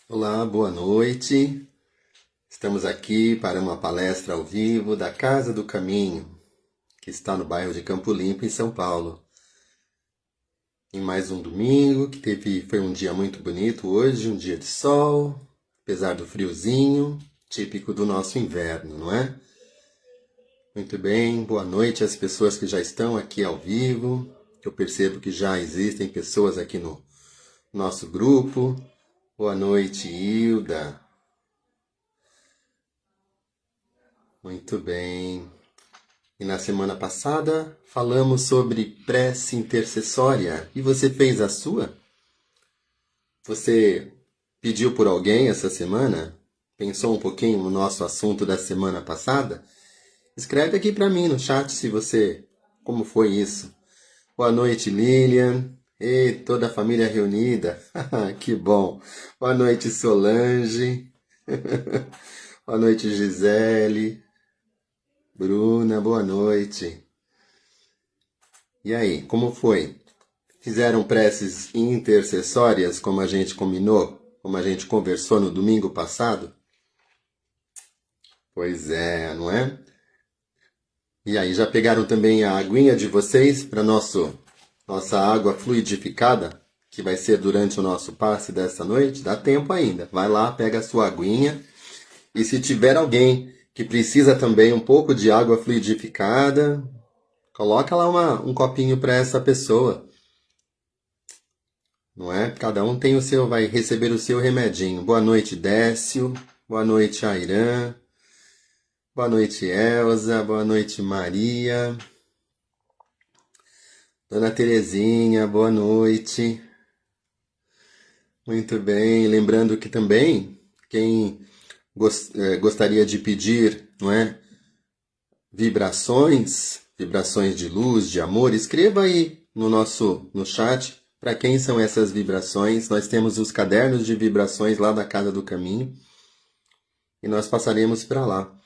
Olá, boa noite. Estamos aqui para uma palestra ao vivo da Casa do Caminho, que está no bairro de Campo Limpo, em São Paulo. Em mais um domingo, foi um dia muito bonito hoje, um dia de sol, apesar do friozinho, típico do nosso inverno, não é? Muito bem, boa noite às pessoas que já estão aqui ao vivo. Eu percebo que já existem pessoas aqui no nosso grupo. Boa noite, Hilda. Muito bem. E na semana passada falamos sobre prece intercessória. E você fez a sua? Você pediu por alguém essa semana? Pensou um pouquinho no nosso assunto da semana passada? Escreve aqui para mim no chat se você... Como foi isso? Boa noite, Lilian. E toda a família reunida. Que bom. Boa noite, Solange. Boa noite, Gisele. Bruna, boa noite. E aí, como foi? Fizeram preces intercessórias, como a gente combinou, como a gente conversou no domingo passado? Pois é, não é? E aí, já pegaram também a aguinha de vocês para nossa água fluidificada, que vai ser durante o nosso passe desta noite? Dá tempo ainda. Vai lá, pega a sua aguinha. E se tiver alguém que precisa também um pouco de água fluidificada, coloca lá um copinho para essa pessoa. Não é? Cada um tem o seu, vai receber o seu remedinho. Boa noite, Décio. Boa noite, Airan. Boa noite, Elza. Boa noite, Maria. Dona Terezinha, boa noite. Muito bem. Lembrando que também, quem gostaria de pedir, não é? Vibrações de luz, de amor, escreva aí no chat para quem são essas vibrações. Nós temos os cadernos de vibrações lá da Casa do Caminho e nós passaremos para lá.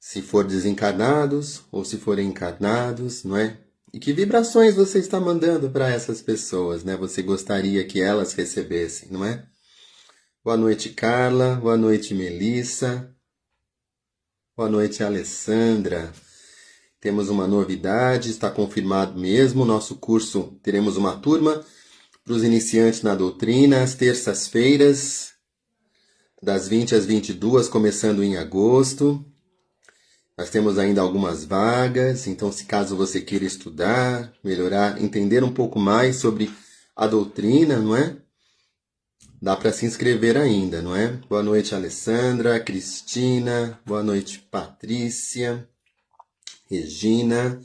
Se for desencarnados ou se forem encarnados, não é? E que vibrações você está mandando para essas pessoas, né? Você gostaria que elas recebessem, não é? Boa noite, Carla. Boa noite, Melissa. Boa noite, Alessandra. Temos uma novidade, está confirmado mesmo. Nosso curso, teremos uma turma para os iniciantes na doutrina, às terças-feiras, das 20 às 22, começando em agosto. Nós temos ainda algumas vagas, então se caso você queira estudar, melhorar, entender um pouco mais sobre a doutrina, não é? Dá para se inscrever ainda, não é? Boa noite, Alessandra, Cristina, boa noite, Patrícia, Regina,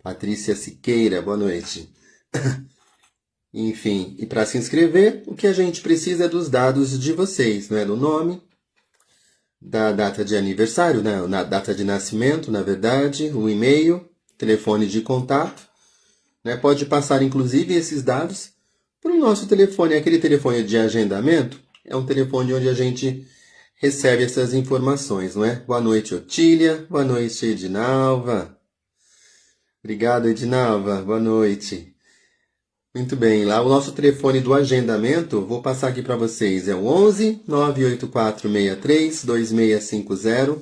Patrícia Siqueira, boa noite. Enfim, e para se inscrever, o que a gente precisa é dos dados de vocês, não é? Do nome, da data de aniversário, né? Na data de nascimento, na verdade, o e-mail, telefone de contato, né? Pode passar, inclusive, esses dados para o nosso telefone, aquele telefone de agendamento, é um telefone onde a gente recebe essas informações, não é? Boa noite, Otília, boa noite, Edinalva. Obrigado, Edinalva, boa noite. Muito bem, lá o nosso telefone do agendamento, vou passar aqui para vocês, é o 11 98463 2650,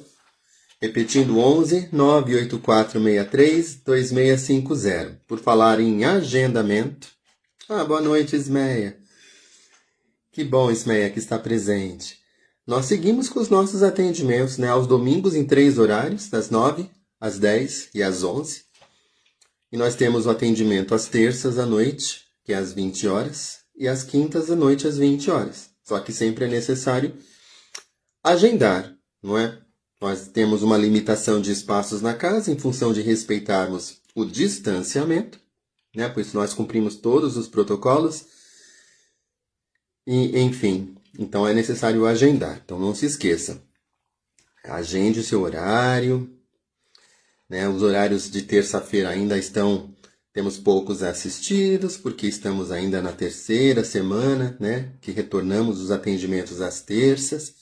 repetindo 11 98463 2650. Por falar em agendamento, boa noite, Ismeia. Que bom, Ismeia, que está presente. Nós seguimos com os nossos atendimentos, né, aos domingos em 3 horários, das 9 às 10 e às 11. E nós temos o atendimento às terças à noite, que é às 20 horas, e às quintas à noite às 20 horas. Só que sempre é necessário agendar, não é? Nós temos uma limitação de espaços na casa em função de respeitarmos o distanciamento, né? Por isso nós cumprimos todos os protocolos. E, enfim, então é necessário agendar. Então não se esqueça. Agende o seu horário, né? Os horários de terça-feira ainda estão... Temos poucos assistidos, porque estamos ainda na terceira semana, né? Que retornamos os atendimentos às terças.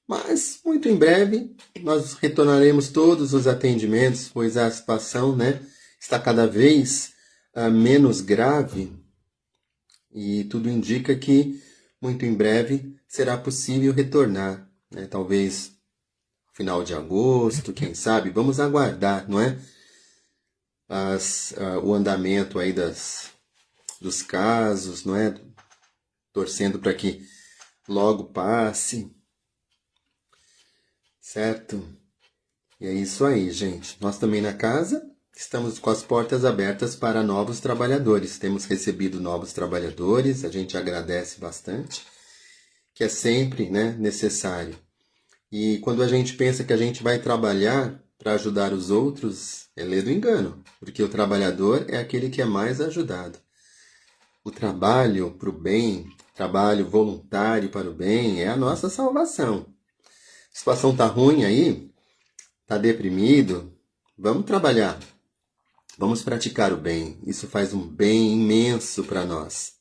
Mas, muito em breve, nós retornaremos todos os atendimentos, pois a situação, né, está cada vez menos grave. E tudo indica que, muito em breve, será possível retornar, né? Talvez final de agosto, quem sabe, vamos aguardar, não é? O andamento aí dos casos, não é? Torcendo para que logo passe, certo? E é isso aí, gente. Nós também na casa estamos com as portas abertas para novos trabalhadores. Temos recebido novos trabalhadores, a gente agradece bastante, que é sempre, né, necessário. E quando a gente pensa que a gente vai trabalhar para ajudar os outros, é lê do engano, porque o trabalhador é aquele que é mais ajudado. O trabalho para o bem, trabalho voluntário para o bem, é a nossa salvação. A situação está ruim aí, está deprimido, vamos trabalhar, vamos praticar o bem. Isso faz um bem imenso para nós.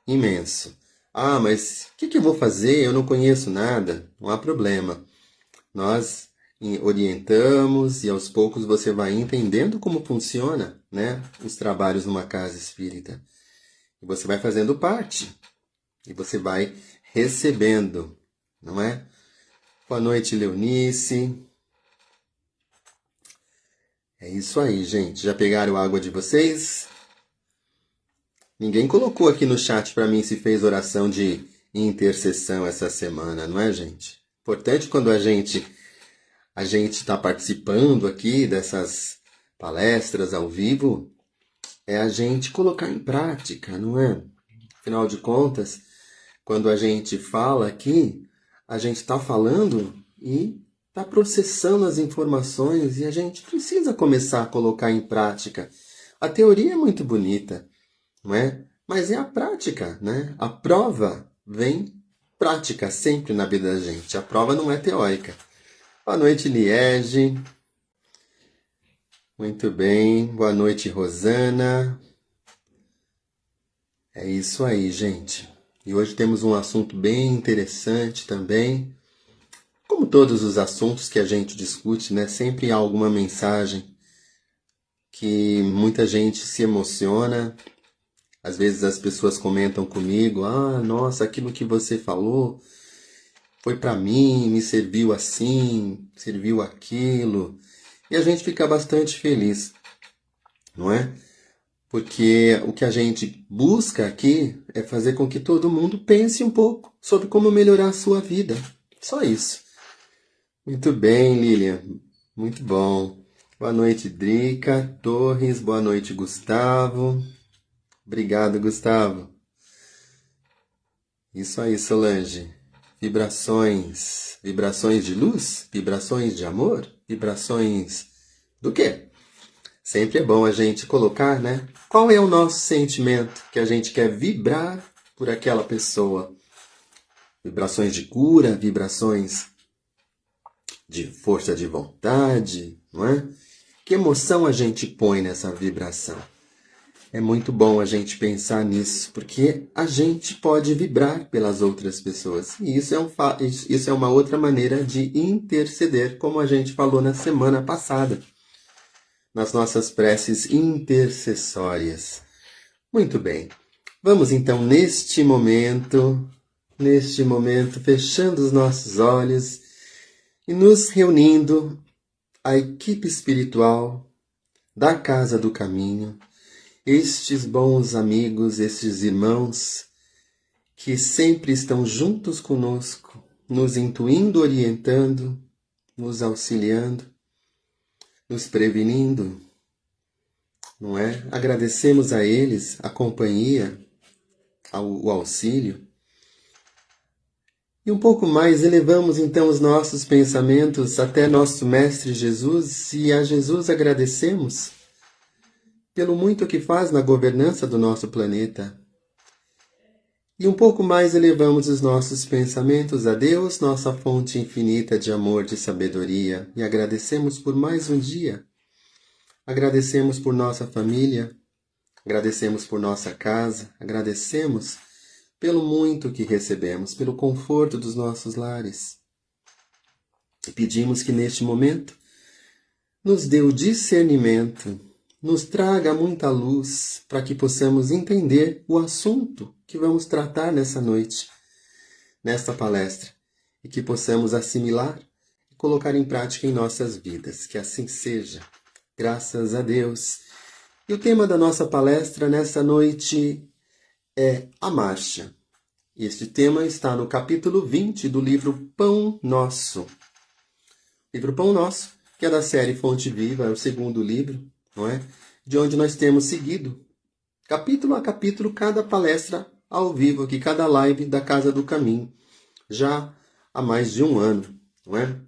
Imenso. Ah, mas o que eu vou fazer? Eu não conheço nada. Não há problema. Nós orientamos e aos poucos você vai entendendo como funciona, né, os trabalhos numa casa espírita. E você vai fazendo parte. E você vai recebendo, não é? Boa noite, Leonice. É isso aí, gente. Já pegaram a água de vocês? Ninguém colocou aqui no chat para mim se fez oração de intercessão essa semana, não é, gente? Importante quando a gente está participando aqui dessas palestras ao vivo, é a gente colocar em prática, não é? Afinal de contas, quando a gente fala aqui, a gente está falando e está processando as informações e a gente precisa começar a colocar em prática. A teoria é muito bonita, não é? Mas é a prática, né? A prova vem prática sempre na vida da gente. A prova não é teórica. Boa noite, Liege. Muito bem. Boa noite, Rosana. É isso aí, gente. E hoje temos um assunto bem interessante também. Como todos os assuntos que a gente discute, né? Sempre há alguma mensagem que muita gente se emociona. Às vezes as pessoas comentam comigo, nossa, aquilo que você falou foi para mim, me serviu assim, serviu aquilo. E a gente fica bastante feliz, não é? Porque o que a gente busca aqui é fazer com que todo mundo pense um pouco sobre como melhorar a sua vida. Só isso. Muito bem, Lilian. Muito bom. Boa noite, Drica Torres. Boa noite, Gustavo. Obrigado, Gustavo. Isso aí, Solange. Vibrações. Vibrações de luz? Vibrações de amor? Vibrações do quê? Sempre é bom a gente colocar, né? Qual é o nosso sentimento que a gente quer vibrar por aquela pessoa? Vibrações de cura, vibrações de força de vontade, não é? Que emoção a gente põe nessa vibração? É muito bom a gente pensar nisso, porque a gente pode vibrar pelas outras pessoas. E isso é uma outra maneira de interceder, como a gente falou na semana passada, nas nossas preces intercessórias. Muito bem. Vamos então, neste momento, fechando os nossos olhos e nos reunindo, a equipe espiritual da Casa do Caminho, estes bons amigos, estes irmãos que sempre estão juntos conosco, nos intuindo, orientando, nos auxiliando, nos prevenindo, não é? Agradecemos a eles a companhia, o auxílio. E um pouco mais elevamos então os nossos pensamentos até nosso Mestre Jesus e a Jesus agradecemos pelo muito que faz na governança do nosso planeta. E um pouco mais elevamos os nossos pensamentos a Deus, nossa fonte infinita de amor, de sabedoria, e agradecemos por mais um dia. Agradecemos por nossa família, agradecemos por nossa casa, agradecemos pelo muito que recebemos, pelo conforto dos nossos lares. E pedimos que neste momento nos dê o discernimento, nos traga muita luz para que possamos entender o assunto que vamos tratar nessa noite. nesta palestra e que possamos assimilar e colocar em prática em nossas vidas. Que assim seja. Graças a Deus. E o tema da nossa palestra nessa noite é a marcha. Este tema está no capítulo 20 do livro Pão Nosso. Livro Pão Nosso, que é da série Fonte Viva, é o segundo livro, não é? De onde nós temos seguido, capítulo a capítulo, cada palestra ao vivo aqui, cada live da Casa do Caminho, já há mais de um ano, não é?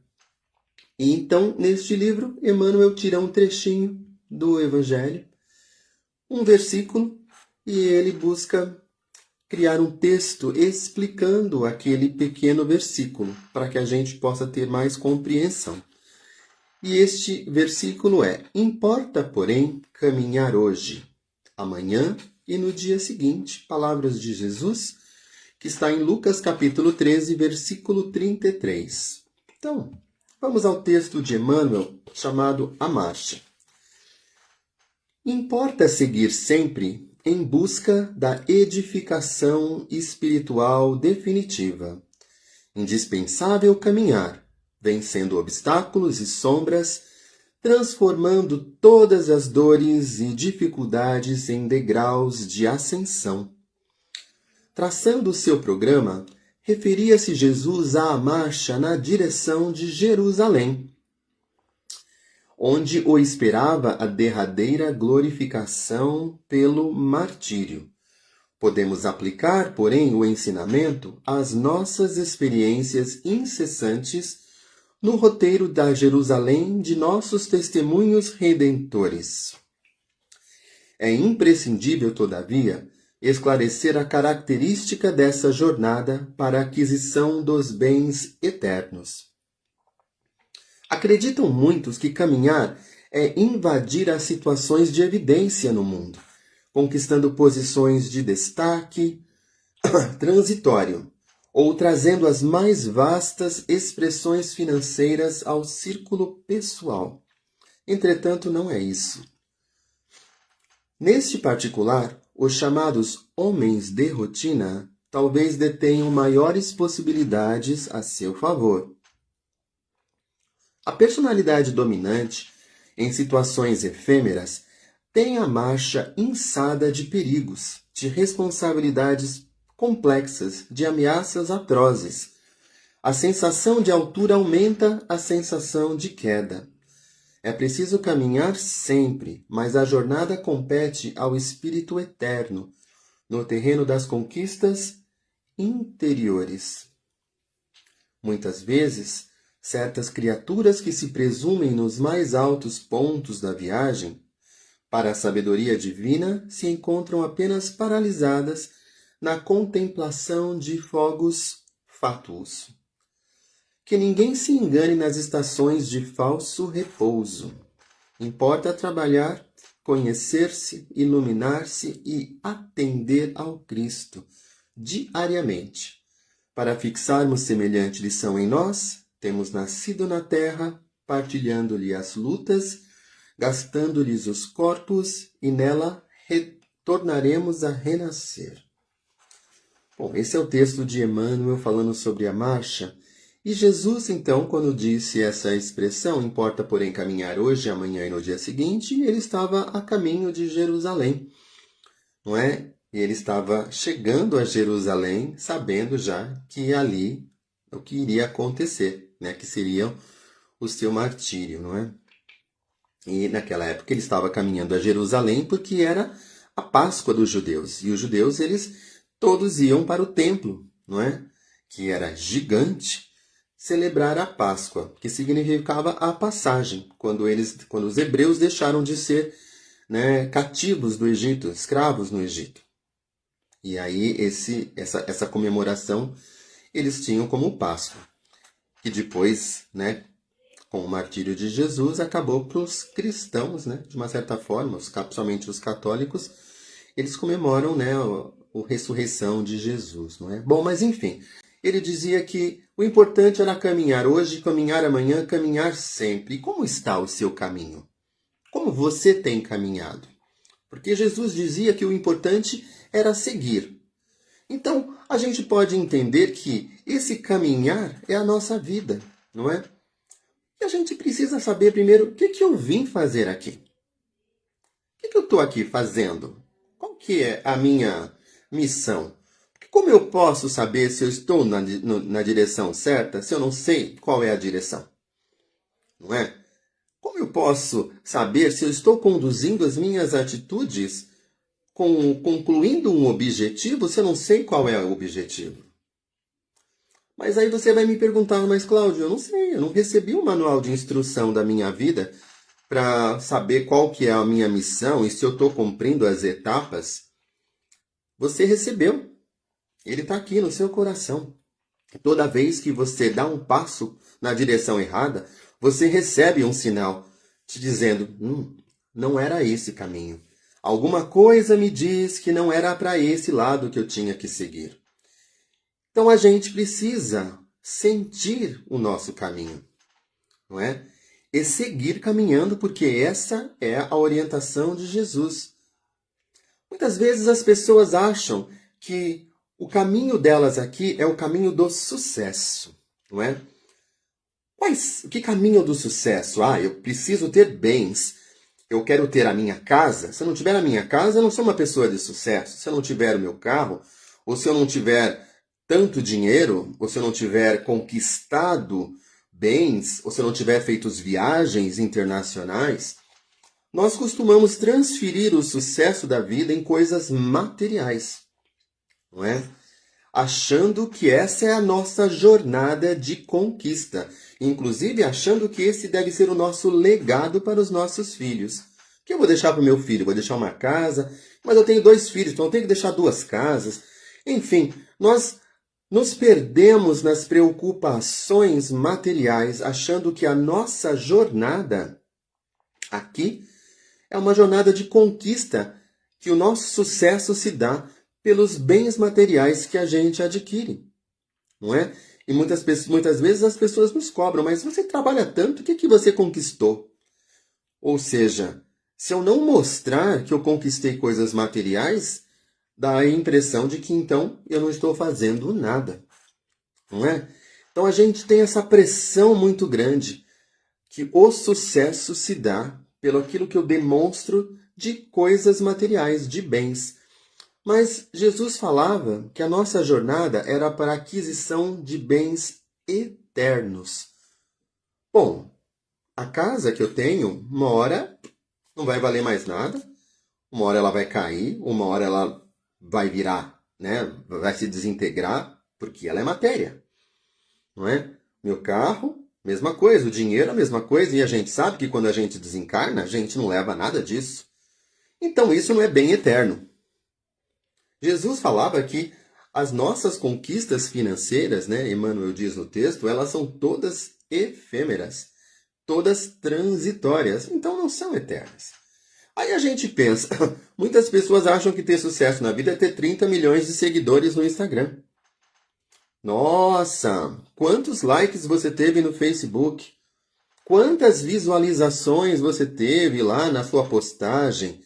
E então, neste livro, Emmanuel tira um trechinho do Evangelho, um versículo, e ele busca criar um texto explicando aquele pequeno versículo, para que a gente possa ter mais compreensão. E este versículo é: importa, porém, caminhar hoje, amanhã e no dia seguinte. Palavras de Jesus, que está em Lucas capítulo 13, versículo 33. Então, vamos ao texto de Emmanuel, chamado A Marcha. Importa seguir sempre em busca da edificação espiritual definitiva. Indispensável caminhar, vencendo obstáculos e sombras, transformando todas as dores e dificuldades em degraus de ascensão. Traçando o seu programa, referia-se Jesus à marcha na direção de Jerusalém, onde o esperava a derradeira glorificação pelo martírio. Podemos aplicar, porém, o ensinamento às nossas experiências incessantes no roteiro da Jerusalém de nossos testemunhos redentores. É imprescindível, todavia, esclarecer a característica dessa jornada para a aquisição dos bens eternos. Acreditam muitos que caminhar é invadir as situações de evidência no mundo, conquistando posições de destaque transitório, ou trazendo as mais vastas expressões financeiras ao círculo pessoal. Entretanto, não é isso. Neste particular, os chamados homens de rotina talvez detenham maiores possibilidades a seu favor. A personalidade dominante, em situações efêmeras, tem a marcha inçada de perigos, de responsabilidades complexas, de ameaças atrozes. A sensação de altura aumenta a sensação de queda. É preciso caminhar sempre, mas a jornada compete ao espírito eterno, no terreno das conquistas interiores. Muitas vezes, certas criaturas que se presumem nos mais altos pontos da viagem para a sabedoria divina se encontram apenas paralisadas na contemplação de fogos fátuos. Que ninguém se engane nas estações de falso repouso. Importa trabalhar, conhecer-se, iluminar-se e atender ao Cristo diariamente. Para fixarmos semelhante lição em nós, temos nascido na terra, partilhando-lhe as lutas, gastando-lhes os corpos, e nela retornaremos a renascer. Bom, esse é o texto de Emmanuel falando sobre a marcha. E Jesus, então, quando disse essa expressão, importa, porém, caminhar hoje, amanhã e no dia seguinte, ele estava a caminho de Jerusalém, não é? E ele estava chegando a Jerusalém, sabendo já que ali o que iria acontecer, né? Que seria o seu martírio, não é? E naquela época ele estava caminhando a Jerusalém porque era a Páscoa dos judeus. E os judeus, eles todos iam para o templo, não é? Que era gigante, celebrar a Páscoa, que significava a passagem, quando os hebreus deixaram de ser, né, cativos do Egito, escravos no Egito. E aí essa comemoração eles tinham como Páscoa, que depois, né, com o martírio de Jesus, acabou para os cristãos, né, de uma certa forma, principalmente os católicos, eles comemoram, né, a ressurreição de Jesus, não é? Bom, mas enfim, ele dizia que o importante era caminhar hoje, caminhar amanhã, caminhar sempre. E como está o seu caminho? Como você tem caminhado? Porque Jesus dizia que o importante era seguir. Então, a gente pode entender que esse caminhar é a nossa vida, não é? E a gente precisa saber primeiro o que eu vim fazer aqui. O que eu estou aqui fazendo? Qual que é a minha missão? Porque como eu posso saber se eu estou na direção certa se eu não sei qual é a direção? Não é? Como eu posso saber se eu estou conduzindo as minhas atitudes concluindo um objetivo se eu não sei qual é o objetivo? Mas aí você vai me perguntar, mas Cláudio, eu não sei, eu não recebi um manual de instrução da minha vida para saber qual que é a minha missão e se eu estou cumprindo as etapas. Você recebeu. Ele está aqui no seu coração. Toda vez que você dá um passo na direção errada, você recebe um sinal te dizendo, não era esse caminho. Alguma coisa me diz que não era para esse lado que eu tinha que seguir. Então a gente precisa sentir o nosso caminho, não é? E seguir caminhando, porque essa é a orientação de Jesus. Muitas vezes as pessoas acham que o caminho delas aqui é o caminho do sucesso, não é? Que caminho do sucesso? Eu preciso ter bens. Eu quero ter a minha casa. Se eu não tiver a minha casa, eu não sou uma pessoa de sucesso. Se eu não tiver o meu carro, ou se eu não tiver tanto dinheiro, ou se eu não tiver conquistado bens, ou se eu não tiver feito viagens internacionais, nós costumamos transferir o sucesso da vida em coisas materiais, não é? Achando que essa é a nossa jornada de conquista. Inclusive achando que esse deve ser o nosso legado para os nossos filhos. O que eu vou deixar para o meu filho? Vou deixar uma casa, mas eu tenho 2 filhos, então eu tenho que deixar 2 casas. Enfim, nós nos perdemos nas preocupações materiais, achando que a nossa jornada aqui é uma jornada de conquista, que o nosso sucesso se dá pelos bens materiais que a gente adquire, não é? E muitas vezes as pessoas nos cobram, mas você trabalha tanto, o que você conquistou? Ou seja, se eu não mostrar que eu conquistei coisas materiais, dá a impressão de que então eu não estou fazendo nada, não é? Então a gente tem essa pressão muito grande que o sucesso se dá pelo aquilo que eu demonstro de coisas materiais, de bens. Mas Jesus falava que a nossa jornada era para a aquisição de bens eternos. Bom, a casa que eu tenho, uma hora não vai valer mais nada, uma hora ela vai cair, uma hora ela vai virar, né? Vai se desintegrar, porque ela é matéria, não é? Meu carro, mesma coisa, o dinheiro, a mesma coisa, e a gente sabe que quando a gente desencarna, a gente não leva nada disso. Então isso não é bem eterno. Jesus falava que as nossas conquistas financeiras, né, Emmanuel diz no texto, elas são todas efêmeras, todas transitórias, então não são eternas. Aí a gente pensa, muitas pessoas acham que ter sucesso na vida é ter 30 milhões de seguidores no Instagram. Nossa, quantos likes você teve no Facebook? Quantas visualizações você teve lá na sua postagem?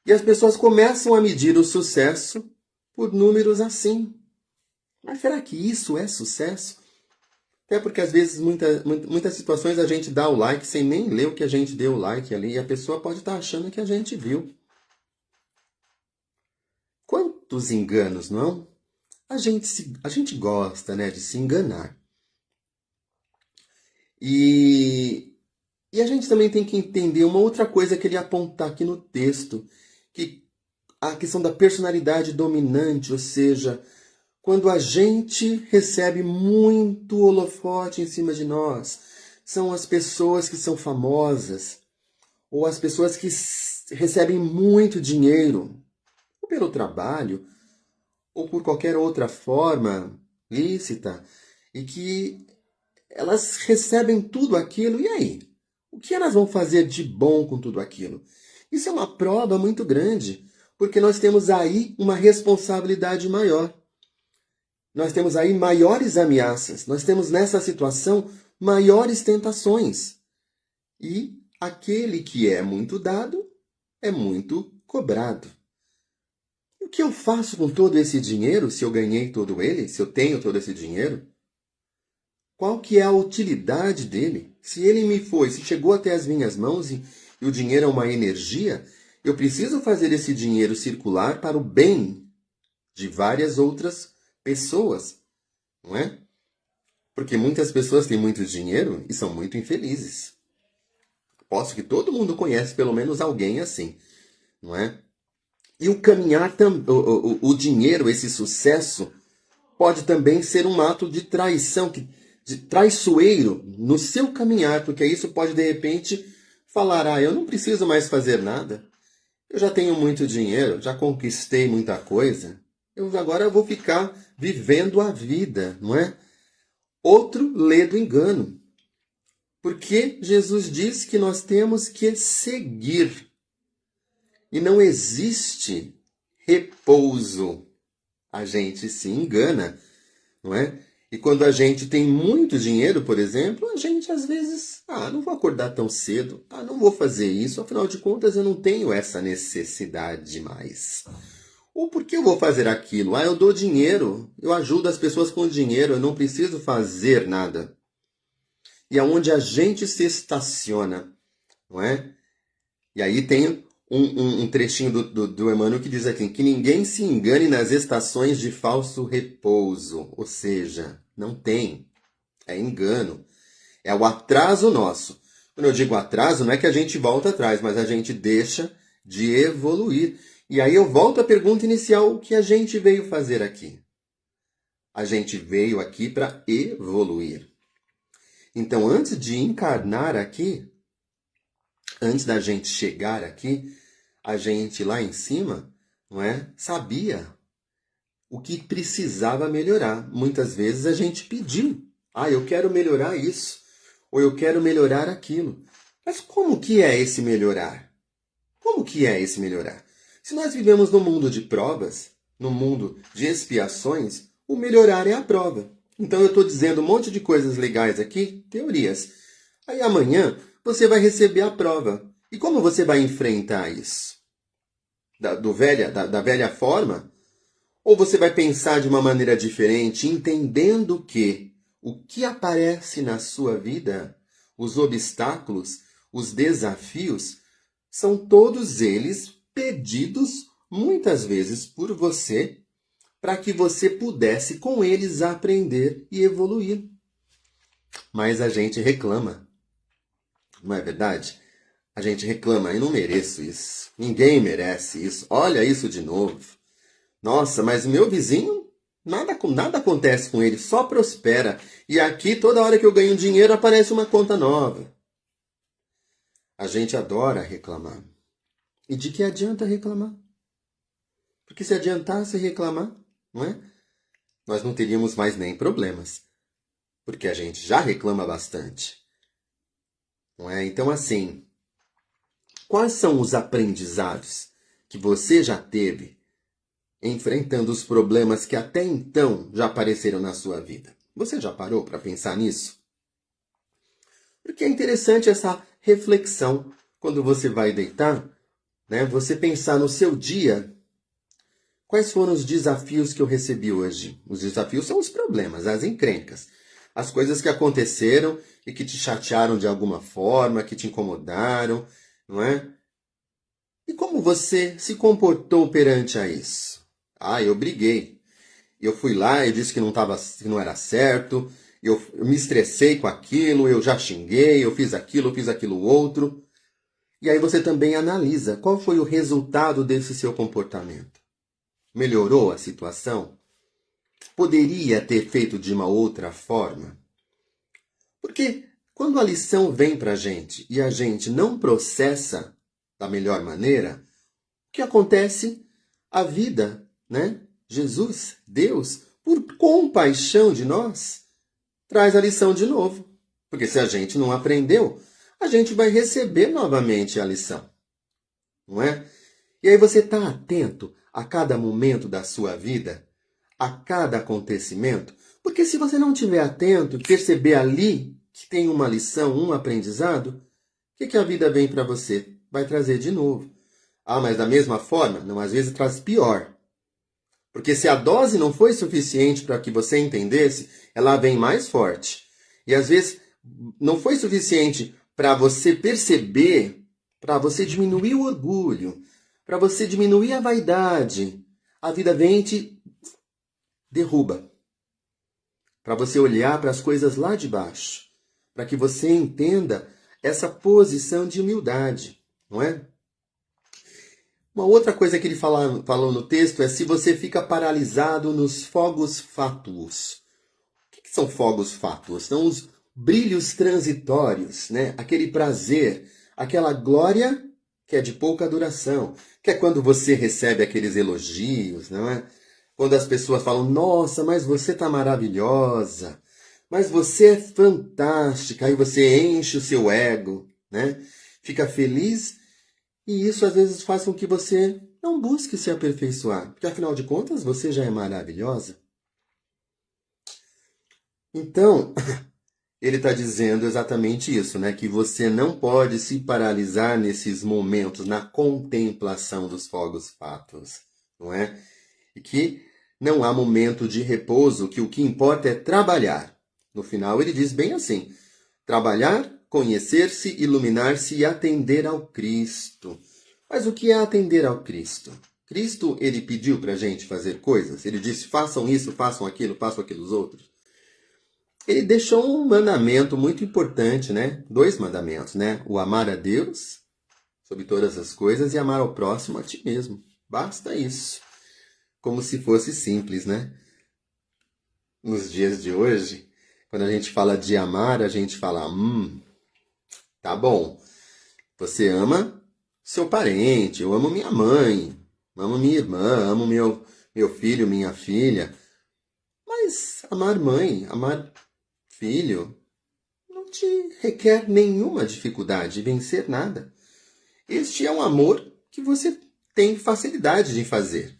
E as pessoas começam a medir o sucesso por números assim. Mas será que isso é sucesso? Até porque às vezes, muitas situações a gente dá o like sem nem ler o que a gente deu o like ali, e a pessoa pode estar achando que a gente viu. Quantos enganos, não? A gente gosta, né, de se enganar. E a gente também tem que entender uma outra coisa que ele aponta aqui no texto, que a questão da personalidade dominante, ou seja, quando a gente recebe muito holofote em cima de nós, são as pessoas que são famosas, ou as pessoas que recebem muito dinheiro, ou pelo trabalho, ou por qualquer outra forma lícita, e que elas recebem tudo aquilo, e aí? O que elas vão fazer de bom com tudo aquilo? Isso é uma prova muito grande, porque nós temos aí uma responsabilidade maior. Nós temos aí maiores ameaças, nós temos nessa situação maiores tentações. E aquele que é muito dado é muito cobrado. E o que eu faço com todo esse dinheiro, se eu ganhei todo ele, se eu tenho todo esse dinheiro? Qual que é a utilidade dele? Se ele se chegou até as minhas mãos e o dinheiro é uma energia, eu preciso fazer esse dinheiro circular para o bem de várias outras pessoas, não é? Porque muitas pessoas têm muito dinheiro e são muito infelizes. Posso que todo mundo conhece pelo menos alguém assim, não é? E o caminhar, o dinheiro, esse sucesso, pode também ser um ato de traição, de traiçoeiro no seu caminhar, porque isso pode de repente falar: eu não preciso mais fazer nada, eu já tenho muito dinheiro, já conquistei muita coisa, agora eu vou ficar vivendo a vida, não é? Outro ledo engano, porque Jesus diz que nós temos que seguir, e não existe repouso. A gente se engana, não é? E quando a gente tem muito dinheiro, por exemplo, a gente às vezes, não vou acordar tão cedo, não vou fazer isso, afinal de contas eu não tenho essa necessidade mais. Ou por que eu vou fazer aquilo? Eu dou dinheiro, eu ajudo as pessoas com dinheiro, eu não preciso fazer nada. E aonde a gente se estaciona, não é? E aí tem um trechinho do Emmanuel que diz aqui: que ninguém se engane nas estações de falso repouso. Ou seja, não tem. É engano. É o atraso nosso. Quando eu digo atraso, não é que a gente volta atrás, mas a gente deixa de evoluir. E aí eu volto à pergunta inicial: o que a gente veio fazer aqui? A gente veio aqui para evoluir. Então, antes de encarnar aqui, antes da gente chegar aqui, a gente lá em cima, não é, sabia o que precisava melhorar. Muitas vezes a gente pediu: eu quero melhorar isso, ou eu quero melhorar aquilo. Mas como que é esse melhorar? Como que é esse melhorar? Se nós vivemos num mundo de provas, num mundo de expiações, o melhorar é a prova. Então eu estou dizendo um monte de coisas legais aqui, teorias. Aí amanhã você vai receber a prova. E como você vai enfrentar isso? Da velha forma? Ou você vai pensar de uma maneira diferente, entendendo que o que aparece na sua vida, os obstáculos, os desafios, são todos eles pedidos muitas vezes por você para que você pudesse com eles aprender e evoluir. Mas a gente reclama, não é verdade? A gente reclama: eu não mereço isso, ninguém merece isso, olha isso de novo. Nossa, mas o meu vizinho, nada acontece com ele, só prospera. E aqui, toda hora que eu ganho dinheiro, aparece uma conta nova. A gente adora reclamar. E de que adianta reclamar? Porque se adiantasse reclamar, não é? Nós não teríamos mais nem problemas. Porque a gente já reclama bastante. Não é? Então, assim, quais são os aprendizados que você já teve enfrentando os problemas que até então já apareceram na sua vida? Você já parou para pensar nisso? Porque é interessante essa reflexão quando você vai deitar, né? Você pensar no seu dia. Quais foram os desafios que eu recebi hoje? Os desafios são os problemas, as encrencas. As coisas que aconteceram e que te chatearam de alguma forma, que te incomodaram, não é? E como você se comportou perante a isso? Eu briguei. Eu fui lá, eu disse que não era certo, eu me estressei com aquilo, eu já xinguei, eu fiz aquilo outro. E aí você também analisa qual foi o resultado desse seu comportamento. Melhorou a situação? Poderia ter feito de uma outra forma? Porque quando a lição vem para a gente e a gente não processa da melhor maneira, o que acontece? A vida, né? Jesus, Deus, por compaixão de nós, traz a lição de novo. Porque se a gente não aprendeu, a gente vai receber novamente a lição. Não é? E aí você está atento a cada momento da sua vida, a cada acontecimento? Porque se você não estiver atento e perceber ali que tem uma lição, um aprendizado, o que a vida vem para você? Vai trazer de novo. Mas da mesma forma? Não, às vezes traz pior. Porque se a dose não foi suficiente para que você entendesse, ela vem mais forte. E às vezes não foi suficiente para você perceber, para você diminuir o orgulho, para você diminuir a vaidade. A vida vem e te derruba. Para você olhar para as coisas lá de baixo. Para que você entenda essa posição de humildade, não é? Uma outra coisa que ele falou no texto é se você fica paralisado nos fogos fátuos. O que são fogos fátuos? São os brilhos transitórios, né? Aquele prazer, aquela glória que é de pouca duração, que é quando você recebe aqueles elogios, não é? Quando as pessoas falam, nossa, mas você está maravilhosa, mas você é fantástica, aí você enche o seu ego, né? Fica feliz e isso às vezes faz com que você não busque se aperfeiçoar, porque afinal de contas você já é maravilhosa. Então, ele está dizendo exatamente isso, né? Que você não pode se paralisar nesses momentos, na contemplação dos fogos fátuos, não é? E que não há momento de repouso, que o que importa é trabalhar. No final ele diz bem assim, trabalhar, conhecer-se, iluminar-se e atender ao Cristo. Mas o que é atender ao Cristo? Cristo, ele pediu para a gente fazer coisas? Ele disse, façam isso, façam aquilo, façam aqueles outros? Ele deixou um mandamento muito importante, né? 2 mandamentos, né? O amar a Deus sobre todas as coisas e amar ao próximo a ti mesmo. Basta isso. Como se fosse simples, né? Nos dias de hoje, quando a gente fala de amar, a gente fala, tá bom, você ama seu parente, eu amo minha mãe, amo minha irmã, amo meu filho, minha filha. Mas amar mãe, amar filho, não te requer nenhuma dificuldade, vencer nada. Este é um amor que você tem facilidade de fazer.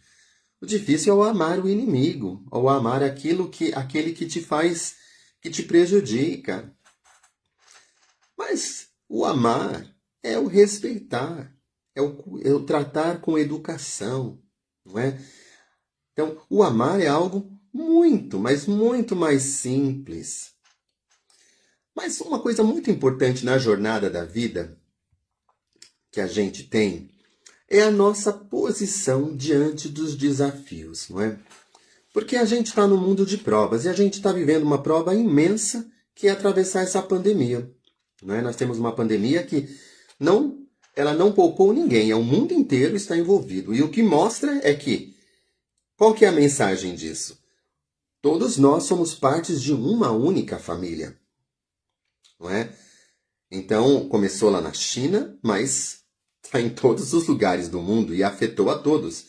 O difícil é o amar o inimigo, ou amar aquele que te faz, que te prejudica. Mas o amar é o respeitar, é o tratar com educação, não é? Então, o amar é algo muito, mas muito mais simples. Mas uma coisa muito importante na jornada da vida que a gente tem é a nossa posição diante dos desafios, não é? Porque a gente está no mundo de provas e a gente está vivendo uma prova imensa que é atravessar essa pandemia. Não é? Nós temos uma pandemia que ela não poupou ninguém, o mundo inteiro está envolvido. E o que mostra é que, qual que é a mensagem disso? Todos nós somos partes de uma única família. Não é? Então, começou lá na China, mas está em todos os lugares do mundo e afetou a todos.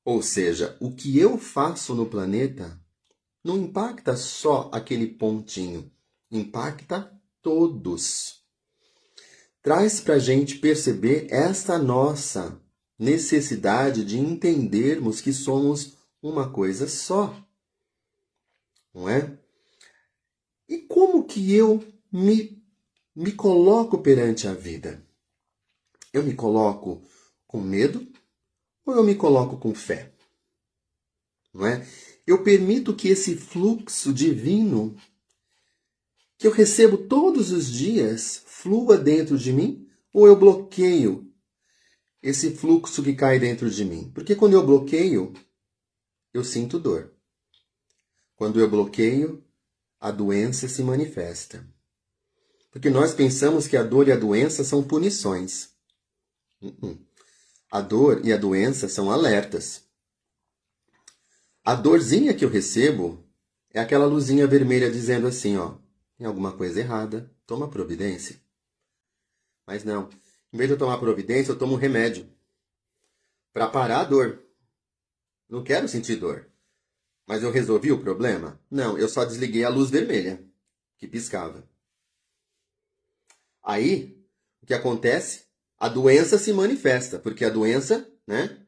Ou seja, o que eu faço no planeta não impacta só aquele pontinho, impacta todos. Traz para a gente perceber esta nossa necessidade de entendermos que somos uma coisa só. Não é? E como que eu me coloco perante a vida? Eu me coloco com medo ou eu me coloco com fé? Não é? Eu permito que esse fluxo divino que eu recebo todos os dias flua dentro de mim ou eu bloqueio esse fluxo que cai dentro de mim? Porque quando eu bloqueio, eu sinto dor. Quando eu bloqueio, a doença se manifesta. Porque nós pensamos que a dor e a doença são punições. A dor e a doença são alertas. A dorzinha que eu recebo é aquela luzinha vermelha dizendo assim, ó, tem alguma coisa errada, toma providência. Mas não, em vez de eu tomar providência, eu tomo um remédio para parar a dor. Não quero sentir dor. Mas eu resolvi o problema? Não, eu só desliguei a luz vermelha, que piscava. Aí, o que acontece? A doença se manifesta, porque a doença, né?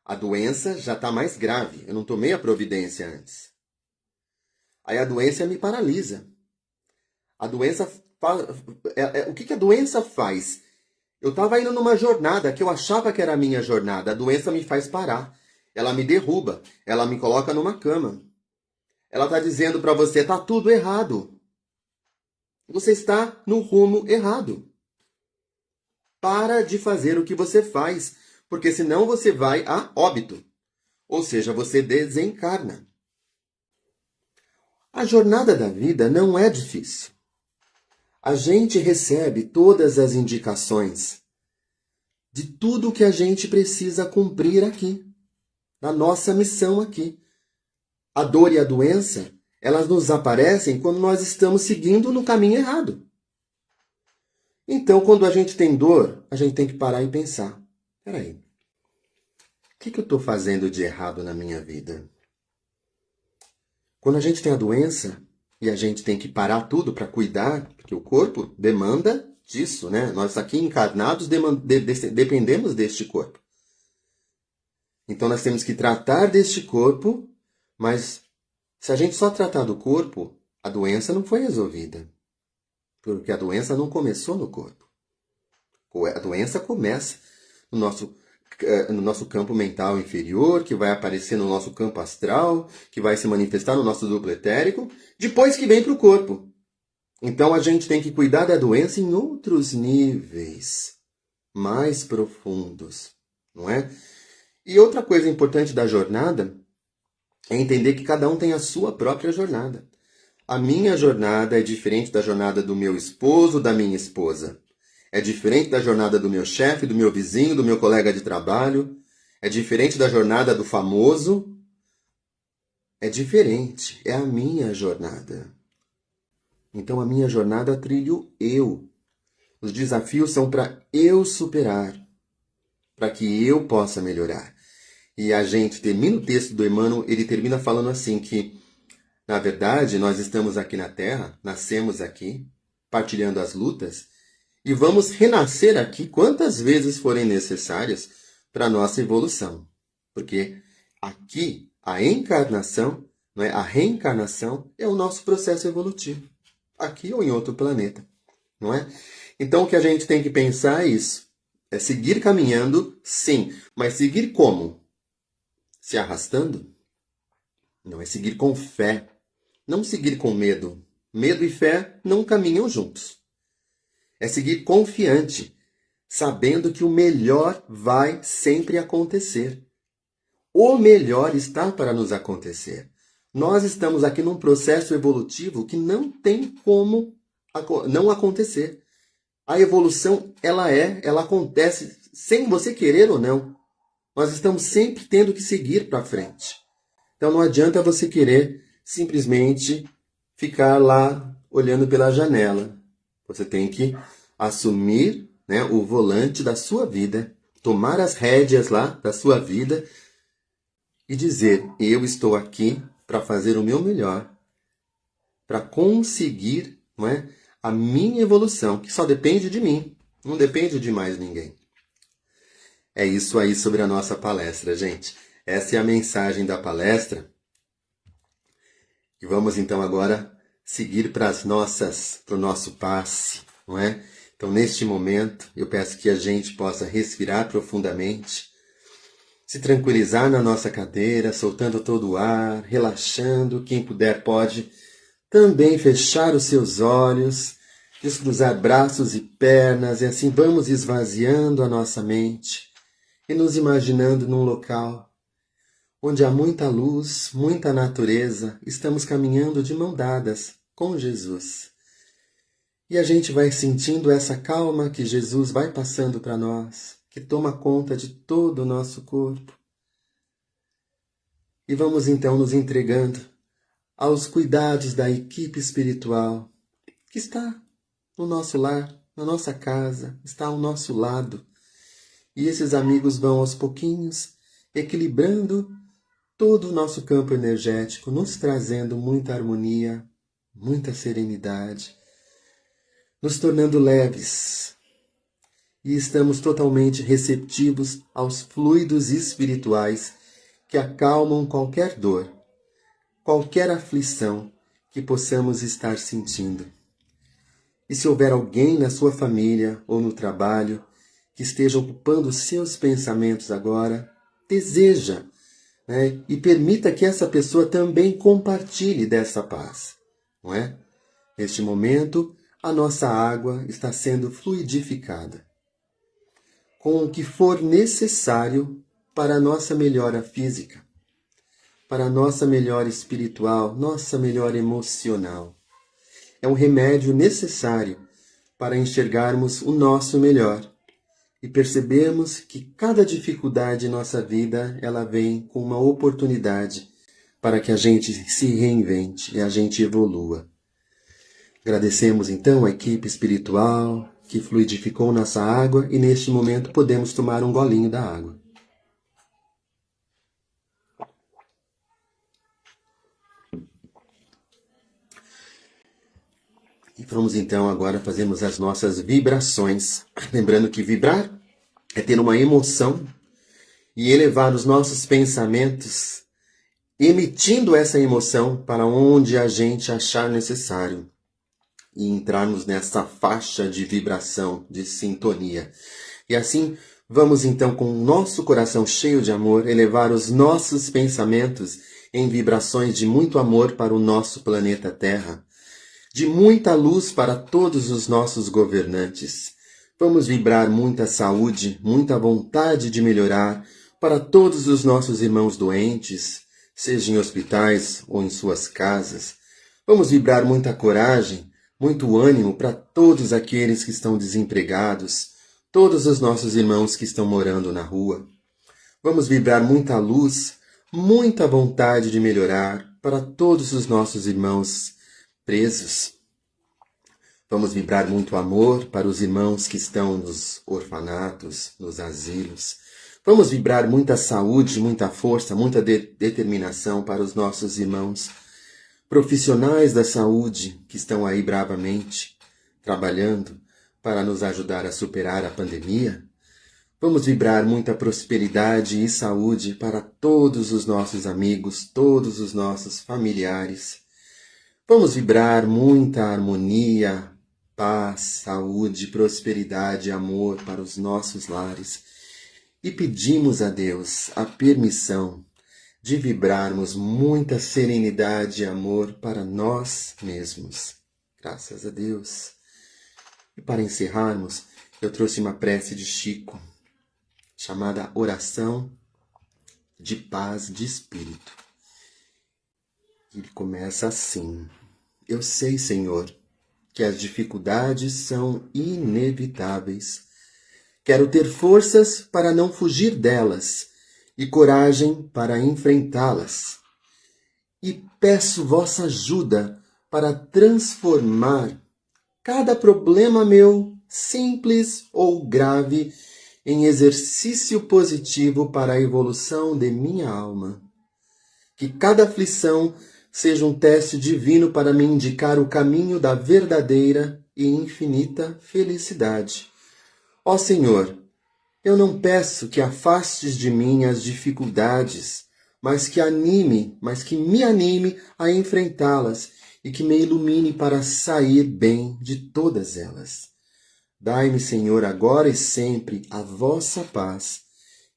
A doença já está mais grave. Eu não tomei a providência antes. Aí a doença me paralisa. A doença o que a doença faz? Eu estava indo numa jornada que eu achava que era a minha jornada. A doença me faz parar. ela me derruba, ela me coloca numa cama. Ela está dizendo para você, está tudo errado. Você está no rumo errado. Para de fazer o que você faz, porque senão você vai a óbito. Ou seja, você desencarna. A jornada da vida não é difícil. A gente recebe todas as indicações de tudo que a gente precisa cumprir aqui, da nossa missão aqui. A dor e a doença, elas nos aparecem quando nós estamos seguindo no caminho errado. Então, quando a gente tem dor, a gente tem que parar e pensar. Peraí, o que eu estou fazendo de errado na minha vida? Quando a gente tem a doença e a gente tem que parar tudo para cuidar, porque o corpo demanda disso, né? Nós aqui encarnados dependemos deste corpo. Então nós temos que tratar deste corpo, mas se a gente só tratar do corpo, a doença não foi resolvida. Porque a doença não começou no corpo. A doença começa no nosso campo mental inferior, que vai aparecer no nosso campo astral, que vai se manifestar no nosso duplo etérico, depois que vem para o corpo. Então a gente tem que cuidar da doença em outros níveis mais profundos, não é? E outra coisa importante da jornada é entender que cada um tem a sua própria jornada. A minha jornada é diferente da jornada do meu esposo, da minha esposa. É diferente da jornada do meu chefe, do meu vizinho, do meu colega de trabalho. É diferente da jornada do famoso. É diferente. É a minha jornada. Então a minha jornada trilho eu. Os desafios são para eu superar. Para que eu possa melhorar. E a gente termina o texto do Emmanuel, ele termina falando assim que, na verdade, nós estamos aqui na Terra, nascemos aqui, partilhando as lutas, e vamos renascer aqui quantas vezes forem necessárias para a nossa evolução. Porque aqui, a encarnação, não é? A reencarnação é o nosso processo evolutivo. Aqui ou em outro planeta, não é? Então, o que a gente tem que pensar é isso. É seguir caminhando, sim. Mas seguir como? Se arrastando? Não, é seguir com fé. Não seguir com medo. Medo e fé não caminham juntos. É seguir confiante, sabendo que o melhor vai sempre acontecer. O melhor está para nos acontecer. Nós estamos aqui num processo evolutivo que não tem como não acontecer. A evolução, ela acontece sem você querer ou não. Nós estamos sempre tendo que seguir para frente. Então não adianta você querer simplesmente ficar lá olhando pela janela. Você tem que assumir, né, o volante da sua vida, tomar as rédeas lá da sua vida e dizer, eu estou aqui para fazer o meu melhor, para conseguir, não é, a minha evolução, que só depende de mim, não depende de mais ninguém. É isso aí sobre a nossa palestra, gente. Essa é a mensagem da palestra. E vamos então agora seguir para o nosso passe, não é? Então, neste momento, eu peço que a gente possa respirar profundamente, se tranquilizar na nossa cadeira, soltando todo o ar, relaxando. Quem puder pode também fechar os seus olhos, descruzar braços e pernas, e assim vamos esvaziando a nossa mente e nos imaginando num local onde há muita luz, muita natureza, estamos caminhando de mão dadas com Jesus. E a gente vai sentindo essa calma que Jesus vai passando para nós, que toma conta de todo o nosso corpo. E vamos então nos entregando aos cuidados da equipe espiritual que está no nosso lar, na nossa casa, está ao nosso lado. E esses amigos vão aos pouquinhos equilibrando todo o nosso campo energético, nos trazendo muita harmonia, muita serenidade, nos tornando leves. E estamos totalmente receptivos aos fluidos espirituais que acalmam qualquer dor, qualquer aflição que possamos estar sentindo. E se houver alguém na sua família ou no trabalho que esteja ocupando seus pensamentos agora, deseja né? E permita que essa pessoa também compartilhe dessa paz, não é? Neste momento, a nossa água está sendo fluidificada com o que for necessário para a nossa melhora física, para a nossa melhora espiritual, nossa melhora emocional. É um remédio necessário para enxergarmos o nosso melhor e percebermos que cada dificuldade em nossa vida, ela vem com uma oportunidade para que a gente se reinvente e a gente evolua. Agradecemos então a equipe espiritual que fluidificou nossa água e neste momento podemos tomar um golinho da água. E vamos então agora fazermos as nossas vibrações. Lembrando que vibrar é ter uma emoção e elevar os nossos pensamentos, emitindo essa emoção para onde a gente achar necessário. E entrarmos nessa faixa de vibração, de sintonia. E assim, vamos então com o nosso coração cheio de amor, elevar os nossos pensamentos em vibrações de muito amor para o nosso planeta Terra, de muita luz para todos os nossos governantes. Vamos vibrar muita saúde, muita vontade de melhorar para todos os nossos irmãos doentes, seja em hospitais ou em suas casas. Vamos vibrar muita coragem, muito ânimo para todos aqueles que estão desempregados, todos os nossos irmãos que estão morando na rua. Vamos vibrar muita luz, muita vontade de melhorar para todos os nossos irmãos presos. Vamos vibrar muito amor para os irmãos que estão nos orfanatos, nos asilos. Vamos vibrar muita saúde, muita força, muita determinação para os nossos irmãos profissionais da saúde que estão aí bravamente trabalhando para nos ajudar a superar a pandemia. Vamos vibrar muita prosperidade e saúde para todos os nossos amigos, todos os nossos familiares. Vamos vibrar muita harmonia, paz, saúde, prosperidade e amor para os nossos lares. E pedimos a Deus a permissão de vibrarmos muita serenidade e amor para nós mesmos. Graças a Deus. E para encerrarmos, eu trouxe uma prece de Chico, chamada Oração de Paz de Espírito. Ele começa assim: Eu sei, Senhor, que as dificuldades são inevitáveis. Quero ter forças para não fugir delas e coragem para enfrentá-las. E peço vossa ajuda para transformar cada problema meu, simples ou grave, em exercício positivo para a evolução de minha alma. Que cada aflição seja um teste divino para me indicar o caminho da verdadeira e infinita felicidade. Ó Senhor, eu não peço que afastes de mim as dificuldades, mas que me anime a enfrentá-las e que me ilumine para sair bem de todas elas. Dai-me, Senhor, agora e sempre a vossa paz,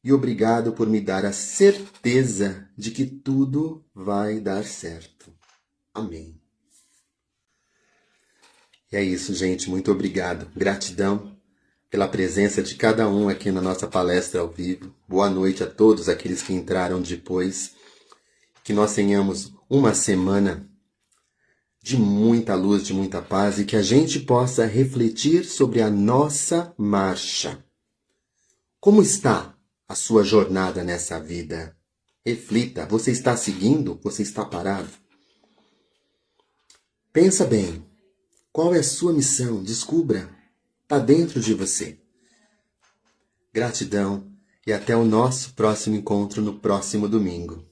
e obrigado por me dar a certeza de que tudo vai dar certo. Amém. E é isso, gente. Muito obrigado. Gratidão pela presença de cada um aqui na nossa palestra ao vivo. Boa noite a todos aqueles que entraram depois. Que nós tenhamos uma semana de muita luz, de muita paz e que a gente possa refletir sobre a nossa marcha. Como está a sua jornada nessa vida? Reflita, você está seguindo? Você está parado? Pensa bem, qual é a sua missão? Descubra, está dentro de você. Gratidão e até o nosso próximo encontro no próximo domingo.